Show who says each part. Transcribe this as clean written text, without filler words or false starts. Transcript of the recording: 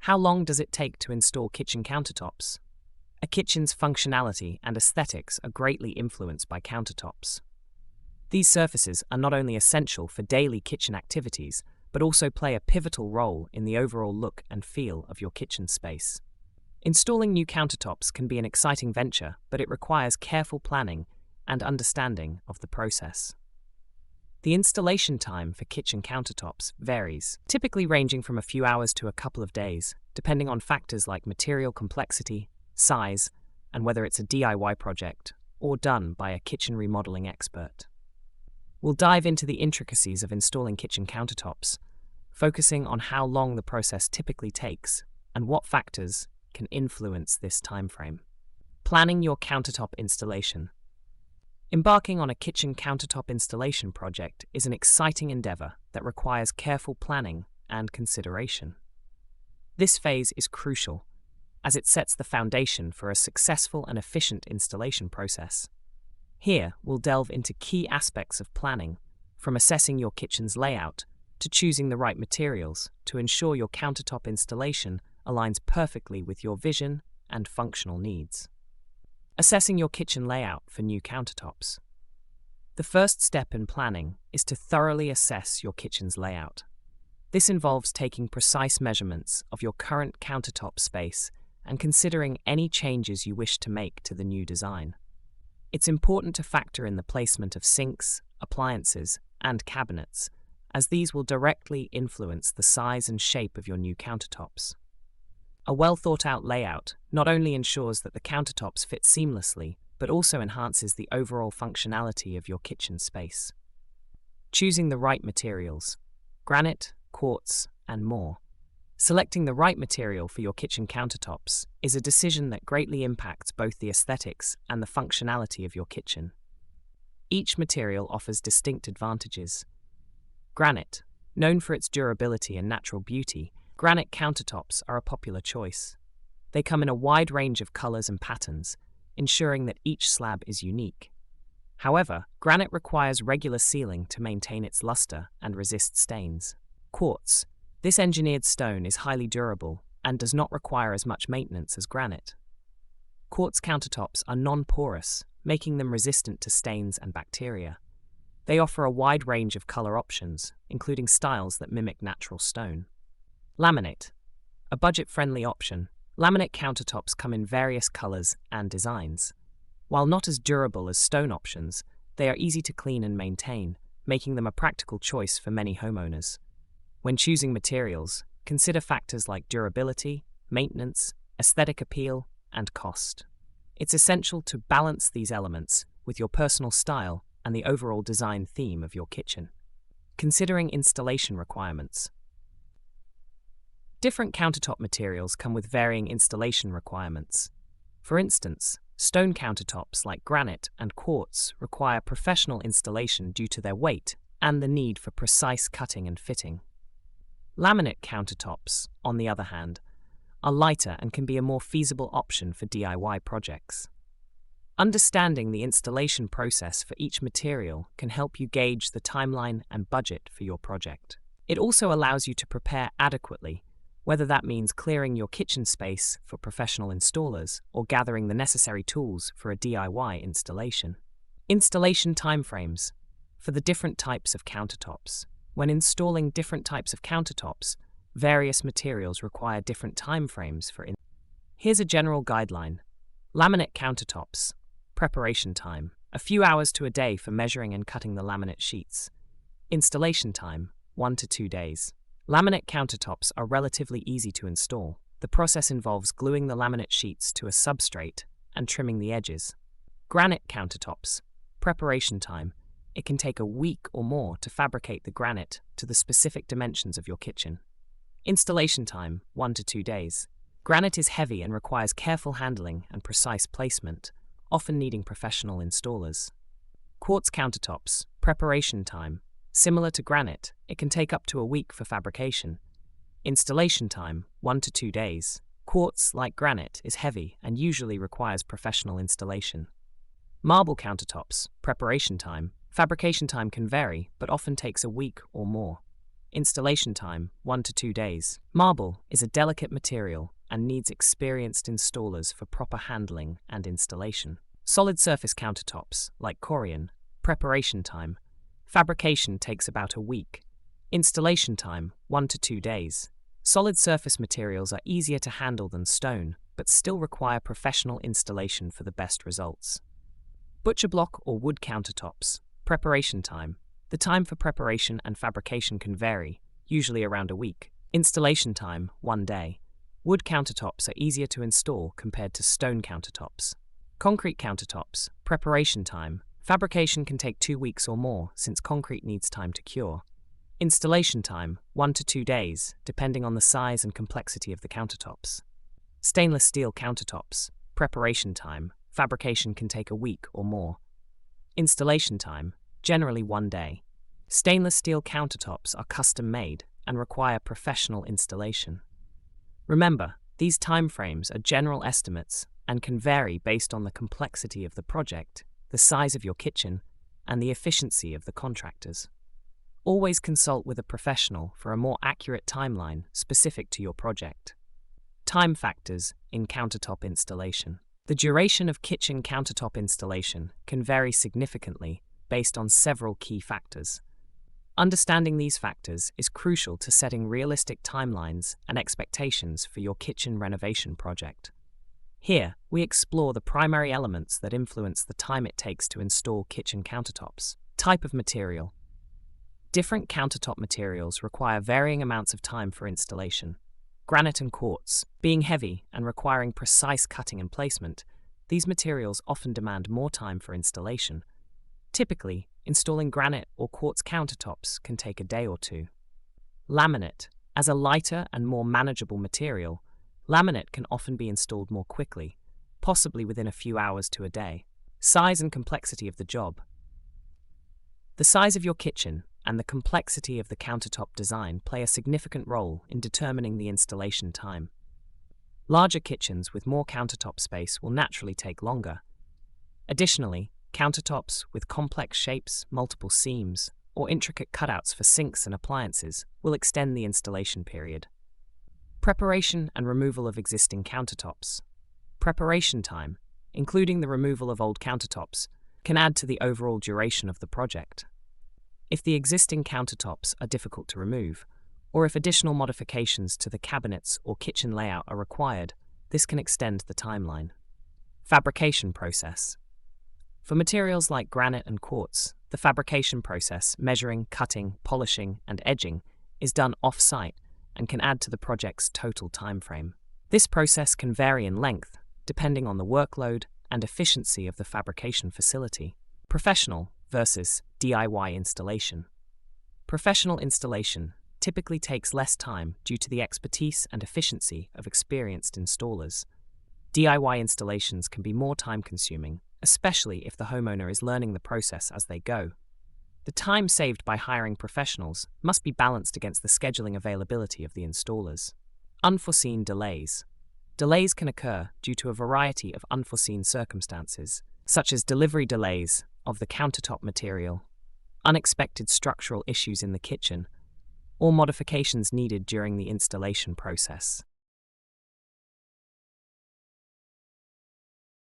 Speaker 1: How long does it take to install kitchen countertops? A kitchen's functionality and aesthetics are greatly influenced by countertops. These surfaces are not only essential for daily kitchen activities, but also play a pivotal role in the overall look and feel of your kitchen space. Installing new countertops can be an exciting venture, but it requires careful planning and understanding of the process. The installation time for kitchen countertops varies, typically ranging from a few hours to a couple of days, depending on factors like material complexity, size, and whether it's a DIY project or done by a kitchen remodeling expert. We'll dive into the intricacies of installing kitchen countertops, focusing on how long the process typically takes and what factors can influence this timeframe. Planning your countertop installation. Embarking on a kitchen countertop installation project is an exciting endeavor that requires careful planning and consideration. This phase is crucial, as it sets the foundation for a successful and efficient installation process. Here, we'll delve into key aspects of planning, from assessing your kitchen's layout to choosing the right materials to ensure your countertop installation aligns perfectly with your vision and functional needs. Assessing your kitchen layout for new countertops. The first step in planning is to thoroughly assess your kitchen's layout. This involves taking precise measurements of your current countertop space and considering any changes you wish to make to the new design. It's important to factor in the placement of sinks, appliances, and cabinets, as these will directly influence the size and shape of your new countertops. A well-thought-out layout not only ensures that the countertops fit seamlessly, but also enhances the overall functionality of your kitchen space. Choosing the right materials: granite, quartz, and more. Selecting the right material for your kitchen countertops is a decision that greatly impacts both the aesthetics and the functionality of your kitchen. Each material offers distinct advantages. Granite, known for its durability and natural beauty, granite countertops are a popular choice. They come in a wide range of colors and patterns, ensuring that each slab is unique. However, granite requires regular sealing to maintain its luster and resist stains. Quartz. This engineered stone is highly durable and does not require as much maintenance as granite. Quartz countertops are non-porous, making them resistant to stains and bacteria. They offer a wide range of color options, including styles that mimic natural stone. Laminate. A budget-friendly option, laminate countertops come in various colors and designs. While not as durable as stone options, they are easy to clean and maintain, making them a practical choice for many homeowners. When choosing materials, consider factors like durability, maintenance, aesthetic appeal, and cost. It's essential to balance these elements with your personal style and the overall design theme of your kitchen. Considering installation requirements. Different countertop materials come with varying installation requirements. For instance, stone countertops like granite and quartz require professional installation due to their weight and the need for precise cutting and fitting. Laminate countertops, on the other hand, are lighter and can be a more feasible option for DIY projects. Understanding the installation process for each material can help you gauge the timeline and budget for your project. It also allows you to prepare adequately, whether that means clearing your kitchen space for professional installers or gathering the necessary tools for a DIY installation. Installation timeframes. For the different types of countertops. When installing different types of countertops, various materials require different timeframes for Here's a general guideline. Laminate countertops. Preparation time: a few hours to a day for measuring and cutting the laminate sheets. Installation time: 1 to 2 days. Laminate countertops are relatively easy to install. The process involves gluing the laminate sheets to a substrate and trimming the edges. Granite countertops. Preparation time: it can take a week or more to fabricate the granite to the specific dimensions of your kitchen. Installation time: 1 to 2 days. Granite is heavy and requires careful handling and precise placement, often needing professional installers. Quartz countertops. Preparation time: similar to granite, it can take up to a week for fabrication. Installation time: 1 to 2 days. Quartz, like granite, is heavy and usually requires professional installation. Marble countertops. Preparation time: fabrication time can vary, but often takes a week or more. Installation time, 1 to 2 days. Marble is a delicate material and needs experienced installers for proper handling and installation. Solid surface countertops, like corian, preparation time. Fabrication takes about a week. Installation time, 1 to 2 days. Solid surface materials are easier to handle than stone, but still require professional installation for the best results. Butcher block or wood countertops. Preparation time. The time for preparation and fabrication can vary, usually around a week. Installation time, 1 day. Wood countertops are easier to install compared to stone countertops. Concrete countertops. Preparation time. Fabrication can take 2 weeks or more since concrete needs time to cure. Installation time, 1 to 2 days, depending on the size and complexity of the countertops. Stainless steel countertops. Preparation time. Fabrication can take a week or more. Installation time, generally 1 day. Stainless steel countertops are custom made and require professional installation. Remember, these timeframes are general estimates and can vary based on the complexity of the project, the size of your kitchen, and the efficiency of the contractors. Always consult with a professional for a more accurate timeline specific to your project. Time factors in countertop installation. The duration of kitchen countertop installation can vary significantly based on several key factors. Understanding these factors is crucial to setting realistic timelines and expectations for your kitchen renovation project. Here, we explore the primary elements that influence the time it takes to install kitchen countertops. Type of material. Different countertop materials require varying amounts of time for installation. Granite and quartz, being heavy and requiring precise cutting and placement, these materials often demand more time for installation. Typically, installing granite or quartz countertops can take a day or two. Laminate. As a lighter and more manageable material, laminate can often be installed more quickly, possibly within a few hours to a day. Size and complexity of the job. The size of your kitchen and the complexity of the countertop design play a significant role in determining the installation time. Larger kitchens with more countertop space will naturally take longer. Additionally, countertops with complex shapes, multiple seams, or intricate cutouts for sinks and appliances will extend the installation period. Preparation and removal of existing countertops. Preparation time, including the removal of old countertops, can add to the overall duration of the project. If the existing countertops are difficult to remove, or if additional modifications to the cabinets or kitchen layout are required, this can extend the timeline. Fabrication process. For materials like granite and quartz, the fabrication process, measuring, cutting, polishing, and edging, is done off-site and can add to the project's total timeframe. This process can vary in length, depending on the workload and efficiency of the fabrication facility. Professional versus DIY installation. Professional installation typically takes less time due to the expertise and efficiency of experienced installers. DIY installations can be more time-consuming, especially if the homeowner is learning the process as they go. The time saved by hiring professionals must be balanced against the scheduling availability of the installers. Unforeseen delays. Delays can occur due to a variety of unforeseen circumstances, such as delivery delays of the countertop material, unexpected structural issues in the kitchen, or modifications needed during the installation process.